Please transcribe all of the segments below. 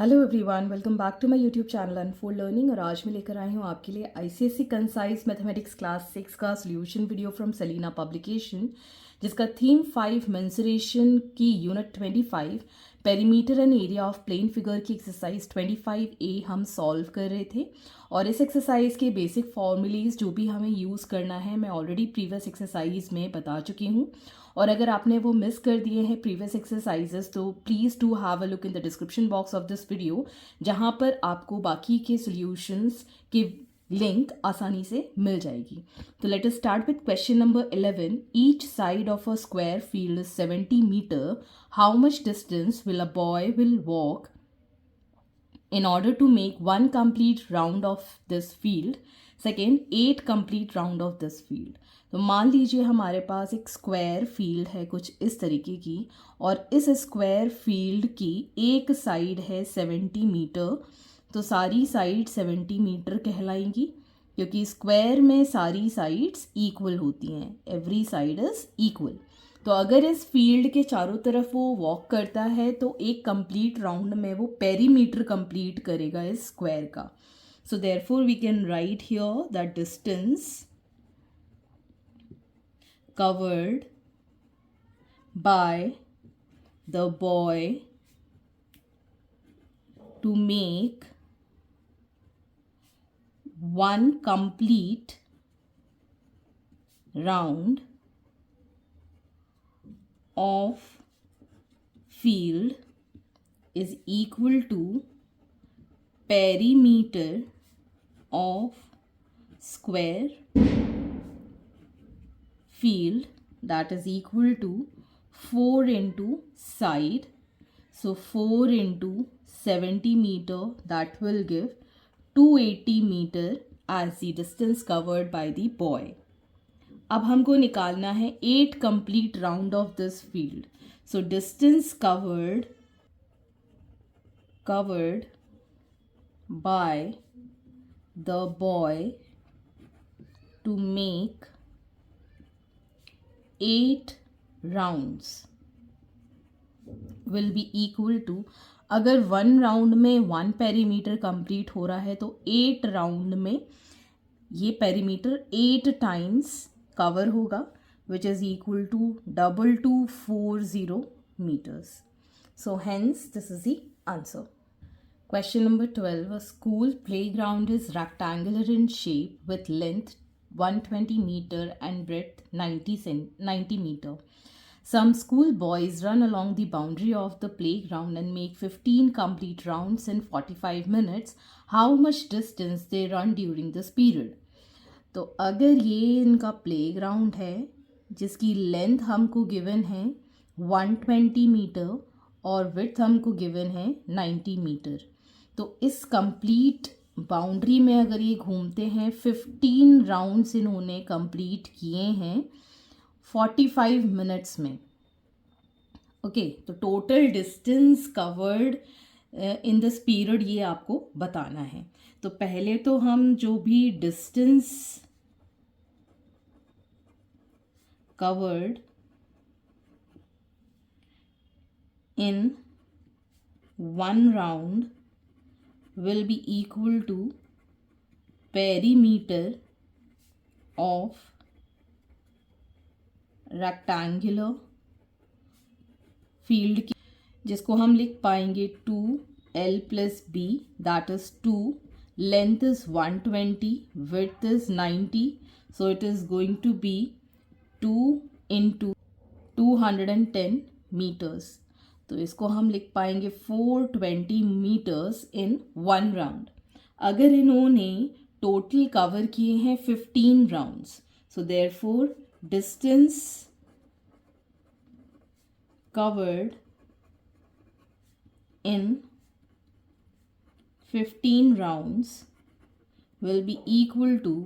Hello everyone, welcome back to my YouTube channel Unfold Learning. और आज मैं लेकर आई हूँ आपके लिए आईसीएसई कंसाइज मैथमेटिक्स क्लास 6 का solution video from Selina publication, जिसका थीम 5 मेंसुरेशन की unit 25 perimeter and area of plane figure की एक्सरसाइज 25A हम सॉल्व कर रहे थे। और इस एक्सरसाइज के बेसिक फॉर्मूलेज जो भी हमें यूज़ करना है मैं ऑलरेडी प्रीवियस एक्सरसाइज में बता चुकी हूँ। और अगर आपने वो मिस कर दिए हैं प्रीवियस एक्सरसाइजेस तो please do have a look in the description box of this video, जहाँ पर आपको बाकी के सॉल्यूशंस की लिंक आसानी से मिल जाएगी। तो let us start with question number 11। Each side of a square field is 70 metre. How much distance will a boy will walk in order to make one complete round of this field? Second, 8 complete round of this field. तो मान लीजिए हमारे पास एक square field है कुछ इस तरीके की, और इस स्क्वायर फील्ड की एक साइड है 70 मीटर। तो सारी साइड 70 मीटर कहलाएंगी, क्योंकि स्क्वायर में सारी साइड्स इक्वल होती हैं, एवरी साइड इज इक्वल। तो अगर इस फील्ड के चारों तरफ वो वॉक करता है तो एक कंप्लीट राउंड में वो पेरीमीटर कंप्लीट करेगा इस स्क्वायर का। So therefore we can write here the distance covered by the boy to make one complete round of field is equal to perimeter of square field, that is equal to 4 into side. So 4 into 70 meter, that will give 280 meter as the distance covered by the boy. अब हमको निकालना है 8 complete round of this field. So distance covered by the boy to make 8 rounds will be equal to, अगर 1 round में 1 perimeter complete हो रहा है तो 8 राउंड में ये पेरीमीटर 8 टाइम्स कवर होगा, which is equal to 2240 meters. So hence this is the answer. Question number 12. A school playground is rectangular in shape with length 120 meter and breadth 90 meter. Some school boys run along the boundary of the playground and make 15 complete rounds in 45 minutes. How much distance they run during this period? तो अगर ये इनका playground है जिसकी length हमको given है 120 metre और width हमको गिवन है 90 मीटर, तो इस कंप्लीट बाउंड्री में अगर ये घूमते हैं 15 राउंड्स इन्होंने कंप्लीट किए हैं 45 मिनट्स में। ओके, तो total distance covered in this period ये आपको बताना है। तो पहले तो हम जो भी distance covered in 1 round will be equal to perimeter of rectangular field की, जिसको हम लिख पाएंगे 2L plus B, that is 2, length is 120, width is 90, so it is going to be 2 into 210 meters. तो इसको हम लिख पाएंगे 420 मीटर्स इन 1 राउंड। अगर इन्होंने टोटल कवर किए हैं 15 rounds, so therefore distance covered in 15 rounds will be equal to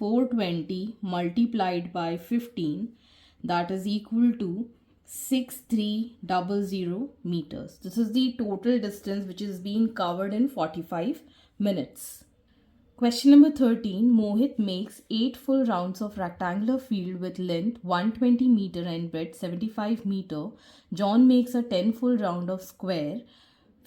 420 multiplied by 15, that is equal to 6300 meters. This is the total distance which is being covered in 45 minutes. Question number 13. Mohit makes 8 full rounds of rectangular field with length 120 meter and breadth 75 meter. John makes a 10 full round of square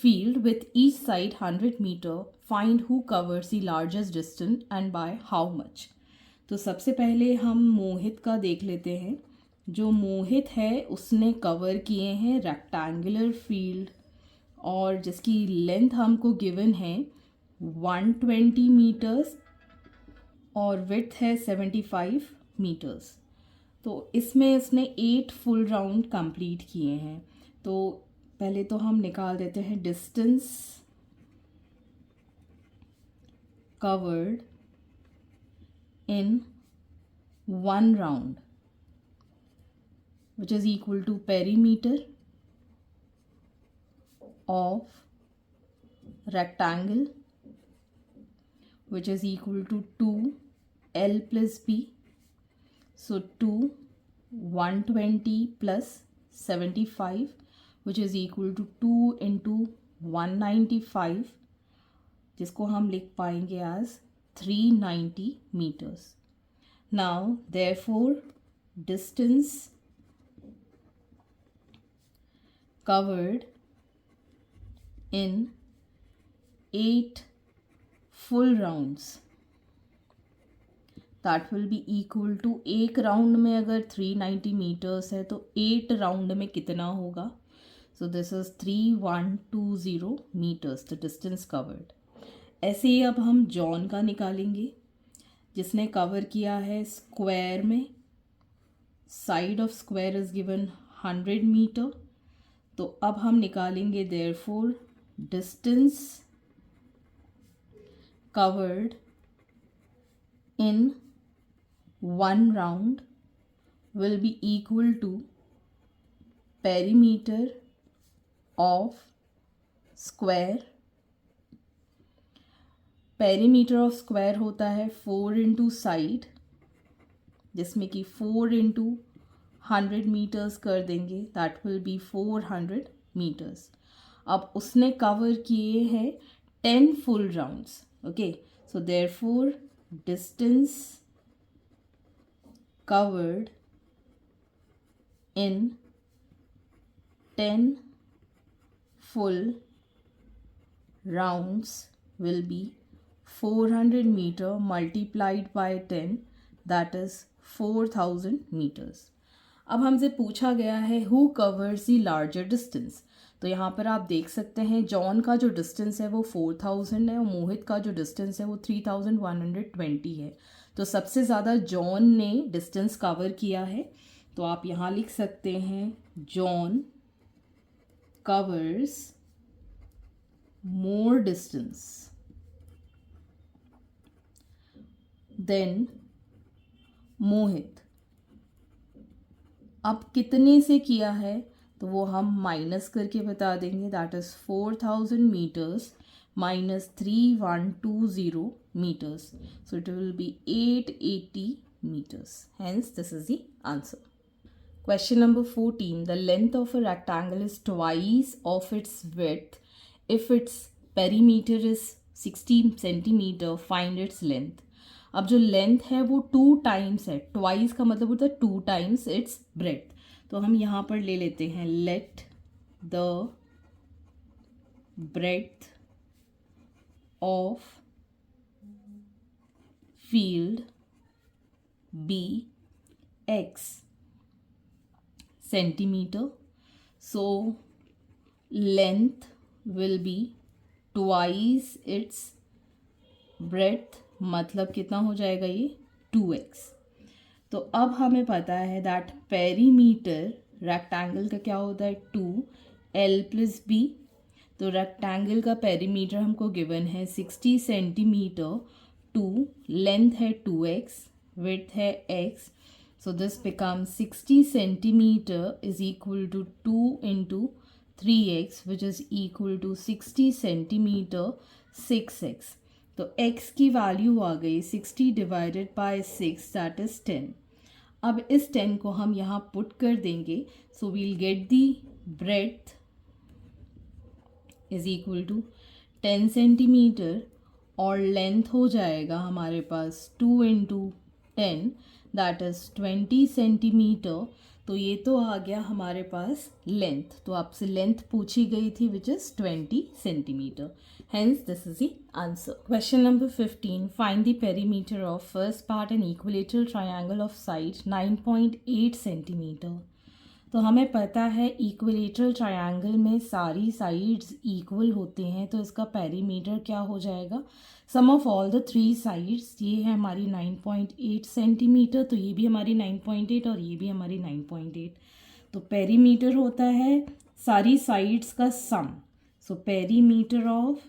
field with each side 100 meter. Find who covers the largest distance and by how much. तो सबसे पहले हम मोहित का देख लेते हैं. जो मोहित है उसने कवर किए हैं रेक्टेंगुलर फील्ड और जिसकी लेंथ हमको गिवन है 120 मीटर्स और विड्थ है 75 मीटर्स. तो इसमें उसने 8 फुल राउंड कंप्लीट किए हैं. तो पहले तो हम निकाल देते हैं distance covered in 1 round which is equal to perimeter of rectangle which is equal to 2L plus B. So 120 plus 75 which is equal to 2 into 195 जिसको हम लिख पाएंगे as 390 meters. Now therefore distance covered in 8 full rounds that will be equal to एक round में अगर 390 metres है तो 8 round में कितना होगा. So this is 3120 metres the distance covered. ऐसे ही अब हम जॉन का निकालेंगे जिसने कवर किया है स्क्वायर में. Side of square is given 100 metre. तो अब हम निकालेंगे therefore distance covered in 1 round will be equal to perimeter of square. Perimeter of square होता है 4 इंटू साइड जिसमें कि 4 इंटू 100 मीटर्स कर देंगे. That will be 400 metres. अब उसने कवर किए हैं 10 full rounds. Okay so therefore distance covered in 10 full rounds will be 400 meter multiplied by 10 that is 4000 meters. अब हमसे पूछा गया है who covers the larger distance. तो यहाँ पर आप देख सकते हैं जॉन का जो डिस्टेंस है वो 4000 है और मोहित का जो डिस्टेंस है वो 3120 है. तो सबसे ज़्यादा जॉन ने डिस्टेंस कवर किया है. तो आप यहाँ लिख सकते हैं John covers more distance than मोहित. अब कितने से किया है तो वो हम माइनस करके बता देंगे. That is 4000 metres minus 3120 metres. So it will be 880 meters. Hence this is the answer. Question number 14. The length of a rectangle is twice of its width. If its perimeter is 60 centimeter, find its length. अब जो length है वो 2 times है. Twice का मतलब होता है 2 times it's breath. तो हम यहाँ पर ले लेते हैं let the breadth of field be x centimeter. So length will be twice its breadth. मतलब कितना हो जाएगा ये 2x. तो अब हमें पता है दैट पेरीमीटर रेक्टेंगल का क्या होता है 2L प्लस B. तो रेक्टेंगल का पेरीमीटर हमको गिवन है 60 सेंटीमीटर. 2 लेंथ है 2x, विड्थ है x. So this becomes 60 centimeter is equal to 2 into 3x which is equal to 60 centimeter 6x. तो x की वैल्यू आ गई 60 डिवाइडेड बाय 6 दैट इज 10. अब इस 10 को हम यहाँ पुट कर देंगे. So we'll get the breadth is equal to 10 centimetre और लेंथ हो जाएगा हमारे पास 2 into 10 that is 20 centimeter. तो ये तो आ गया हमारे पास लेंथ, तो आपसे लेंथ पूछी गई थी which is 20 centimetre, hence this is the answer. Question number 15, find the perimeter of first part an equilateral triangle of side 9.8 centimeter. तो हमें पता है इक्विलेटरल ट्रायंगल में सारी साइड्स इक्वल होते हैं, तो इसका पेरीमीटर क्या हो जाएगा, sum of all the three sides, ये है हमारी 9.8 सेंटीमीटर, तो ये भी हमारी 9.8 और ये भी हमारी 9.8, तो पेरीमीटर होता है सारी साइड्स का sum, so perimeter of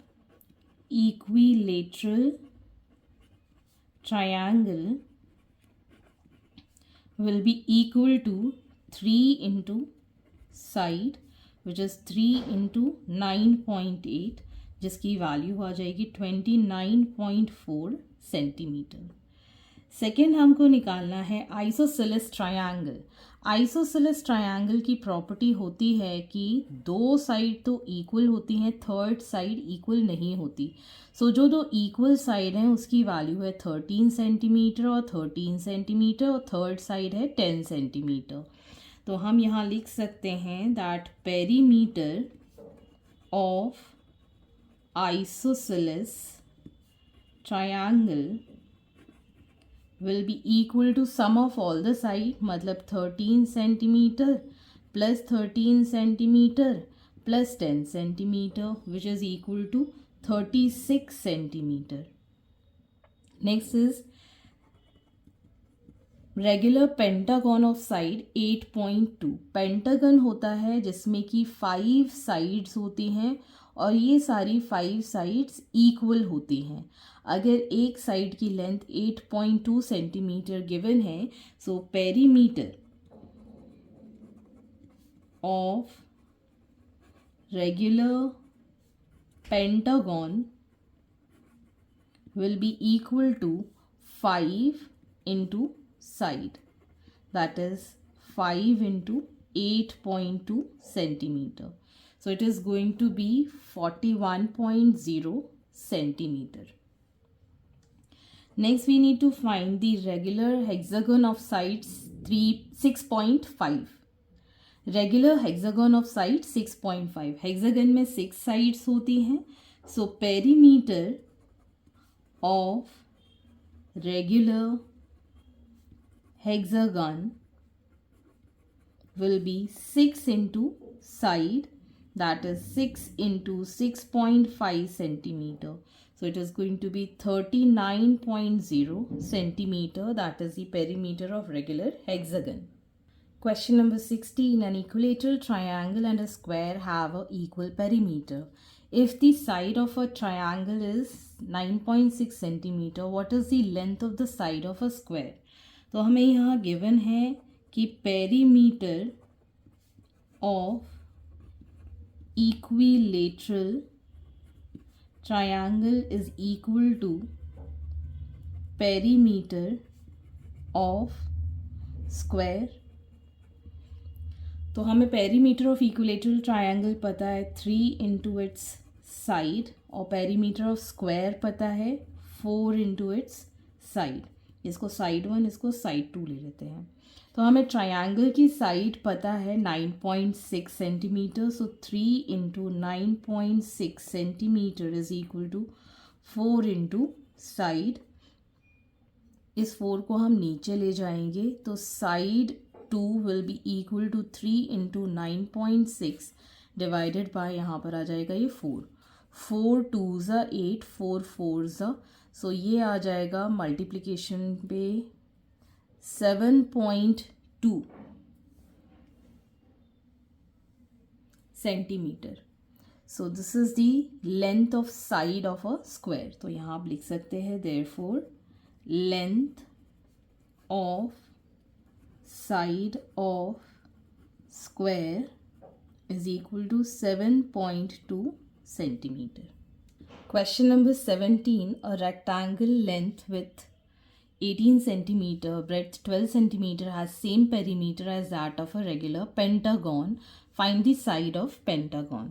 equilateral triangle will be equal to 3 into side which is 3 into 9.8, जिसकी वैल्यू आ जाएगी 29.4 सेंटीमीटर. सेकेंड हमको निकालना है आइसोसेलेस ट्रायंगल. आइसोसेलेस ट्रायंगल की प्रॉपर्टी होती है कि दो साइड तो इक्वल होती हैं, थर्ड साइड इक्वल नहीं होती. सो जो दो इक्वल साइड हैं उसकी वैल्यू है 13 सेंटीमीटर और 13 सेंटीमीटर, और थर्ड साइड है 10 सेंटीमीटर. तो हम यहाँ लिख सकते हैं that perimeter of isosceles triangle will be equal to sum of all the side, मतलब 13 centimetre plus 13 centimetre plus 10 centimetre which is equal to 36 centimetre. Next is regular pentagon of side 8.2. Pentagon होता है जिसमें कि 5 sides होती हैं और ये सारी 5 साइड्स इक्वल होती हैं. अगर एक साइड की लेंथ 8.2 सेंटीमीटर गिवन है, सो perimeter of regular pentagon will be equal to 5 into side, that is 5 into 8.2 centimeter. So it is going to be 41.0 centimeter. Next we need to find the regular hexagon of sides 6.5. Regular hexagon of side 6.5. Hexagon में 6 sides होती हैं, so perimeter of regular hexagon will be 6 into side, that is 6 into 6.5 centimeter. So it is going to be 39.0 centimeter, that is the perimeter of regular hexagon. Question number 16, an equilateral triangle and a square have a equal perimeter. If the side of a triangle is 9.6 centimeter, what is the length of the side of a square? तो हमें यहाँ given है कि perimeter of equilateral triangle is equal to perimeter of square. तो हमें perimeter of equilateral triangle पता है 3 into its side, और पेरीमीटर ऑफ स्क्वायर पता है 4 इंटू इट्स साइड. इसको साइड 1, इसको साइड 2 ले लेते हैं. तो हमें ट्रायंगल की साइड पता है 9.6 centimetre, so 3 into 9.6 centimetre is equal to 4 into side. इस 4 को हम नीचे ले जाएंगे तो side 2 will be equal to 3 into 9.6 divided by, यहाँ पर आ जाएगा ये 4. 4 2s 8, 4 4s, सो ये आ जाएगा मल्टीप्लिकेशन पे 7.2 centimetre. So this is the length of side of a square. तो यहाँ आप लिख सकते हैं therefore length of side of square is equal to 7.2 centimeter. Question number 17, a rectangle length with 18 centimeter, breadth 12 centimeter has same perimeter as that of a regular pentagon. Find the side of pentagon.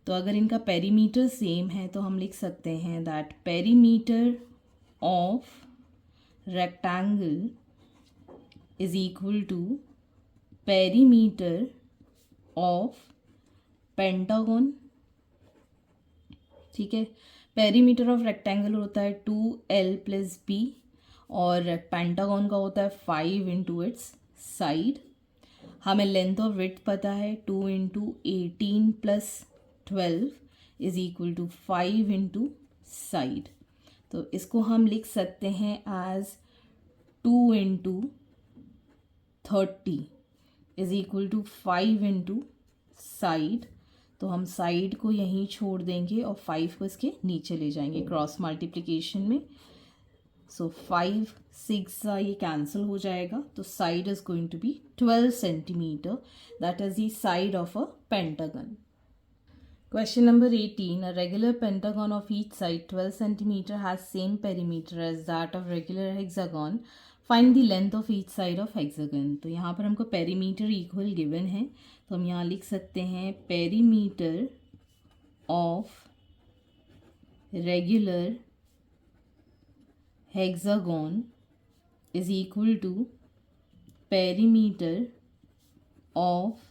तो अगर इनका perimeter same है तो हम लिख सकते हैं that perimeter of rectangle is equal to perimeter of pentagon, ठीक है। पेरीमीटर ऑफ रेक्टेंगल होता है 2L + B और पेंटागन का होता है 5 इंटू इट्स साइड। हमें लेंथ ऑफ विड्थ पता है 2 into 18 + 12 is equal to 5 into side. तो इसको हम लिख सकते हैं as 2 into 30 is equal to 5 into side. तो हम साइड को यहीं छोड़ देंगे और 5 को इसके नीचे ले जाएंगे क्रॉस मल्टीप्लिकेशन में। सो 5 6 ये कैंसिल हो जाएगा, तो side is going to be 12 centimetre, that is the side of a pentagon. Question number 18. A regular pentagon of each side 12 cm has same perimeter as that of regular hexagon. Find the length of each side of hexagon. तो यहाँ पर हमको perimeter equal given है, तो हम यहाँ लिख सकते हैं perimeter of regular hexagon is equal to perimeter of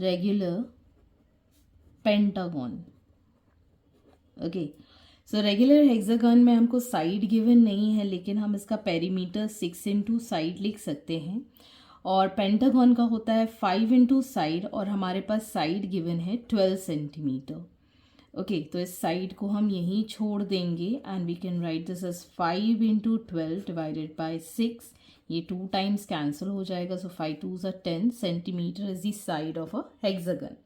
regular pentagon. Okay, so regular hexagon में हमको साइड गिवन नहीं है, लेकिन हम इसका पेरीमीटर 6 इंटू साइड लिख सकते हैं। और पेंटागन का होता है 5 इंटू साइड और हमारे पास साइड गिवन है 12 सेंटीमीटर। ओके, तो इस साइड को हम यहीं छोड़ देंगे and we can write this as 5 into 12 divided by 6। ये 2 टाइम्स कैंसिल हो जाएगा, so 5 2s are 10 centimetre is the side of a hexagon.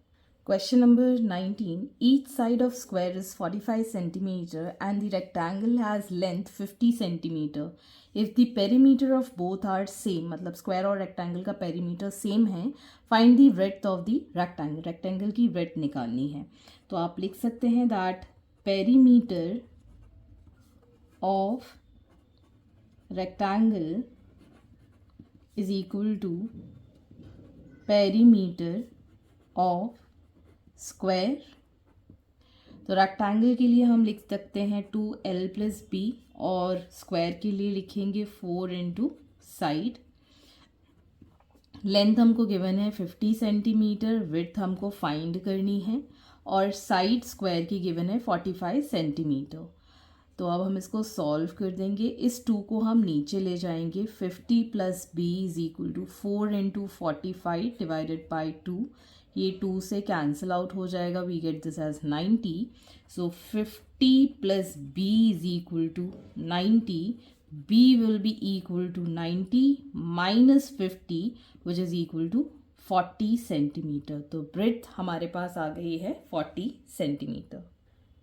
Question number 19. Each side of square is 45 centimeter and the rectangle has length 50 centimeter. If the perimeter of both are same, मतलब square और rectangle का perimeter same है, find the breadth of the rectangle. rectangle की breadth निकालनी है, तो आप लिख सकते हैं that perimeter of rectangle is equal to perimeter of square. तो रेक्टेंगल के लिए हम लिख सकते हैं 2L + B और स्क्वायर के लिए लिखेंगे 4 इंटू साइड। लेंथ हमको गिवन है 50 सेंटीमीटर, विड्थ हमको फाइंड करनी है और साइड स्क्वायर की गिवन है 45 सेंटीमीटर। तो अब हम इसको सॉल्व कर देंगे। इस 2 को हम नीचे ले जाएंगे, 50 + B is equal to 4 into 45 divided by 2। ये 2 से कैंसिल आउट हो जाएगा, we get this as 90। So 50 + B is equal to 90। B will be equal to 90 minus 50 which is equal to 40 centimetre. तो ब्रेड्थ हमारे पास आ गई है 40 centimetre.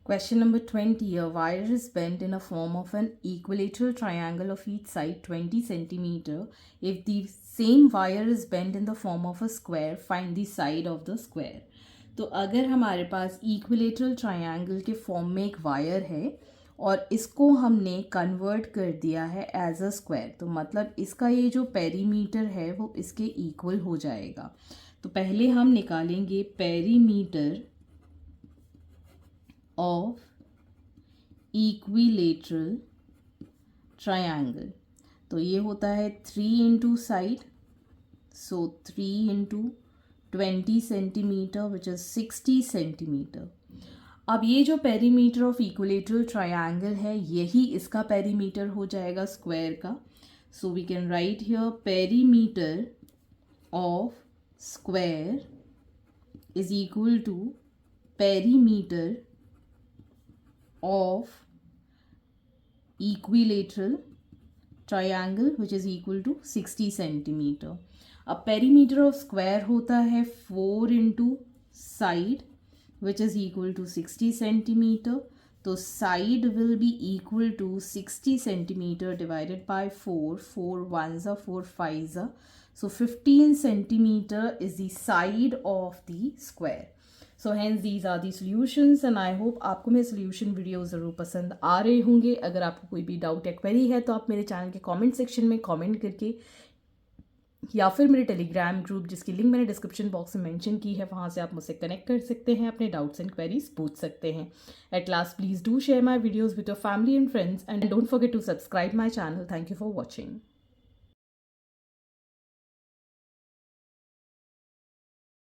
Question number 20. A wire is bent in a form of an equilateral triangle of each side 20 centimeter. If the same wire is bent in the form of a square, find the side of the square. तो अगर हमारे पास equilateral triangle के form में एक wire है और इसको हमने कन्वर्ट कर दिया है एज अ स्क्वायर, तो मतलब इसका ये जो पेरीमीटर है वो इसके इक्वल हो जाएगा। तो पहले हम निकालेंगे पेरीमीटर of equilateral triangle। तो ये होता है 3 into side, so 3 into 20 centimetre which is 60 centimetre. अब ये जो पेरीमीटर ऑफ इक्विलेटरल ट्रायंगल है यही इसका पेरीमीटर हो जाएगा स्क्वायर का। So we can write here perimeter of square is equal to perimeter of equilateral triangle which is equal to 60 centimeter। अब perimeter of square होता है 4 into side which is equal to 60 centimeter। तो side will be equal to 60 centimeter divided by 4, 4 1s are 4 5s are, so 15 centimeter is the side of the square। So hence these are the solutions and I hope आपको मेरे solution video ज़रूर पसंद आ रहे होंगे। अगर आपको कोई भी डाउट या क्वेरी है तो आप मेरे चैनल के कमेंट सेक्शन में कमेंट करके या फिर मेरे टेलीग्राम ग्रुप जिसकी लिंक मैंने डिस्क्रिप्शन बॉक्स में मेंशन की है वहाँ से आप मुझसे कनेक्ट कर सकते हैं, अपने डाउट्स एंड क्वेरीज पूछ सकते हैं। At last please do share my videos with your family and friends and don't forget to subscribe my channel. Thank you for watching.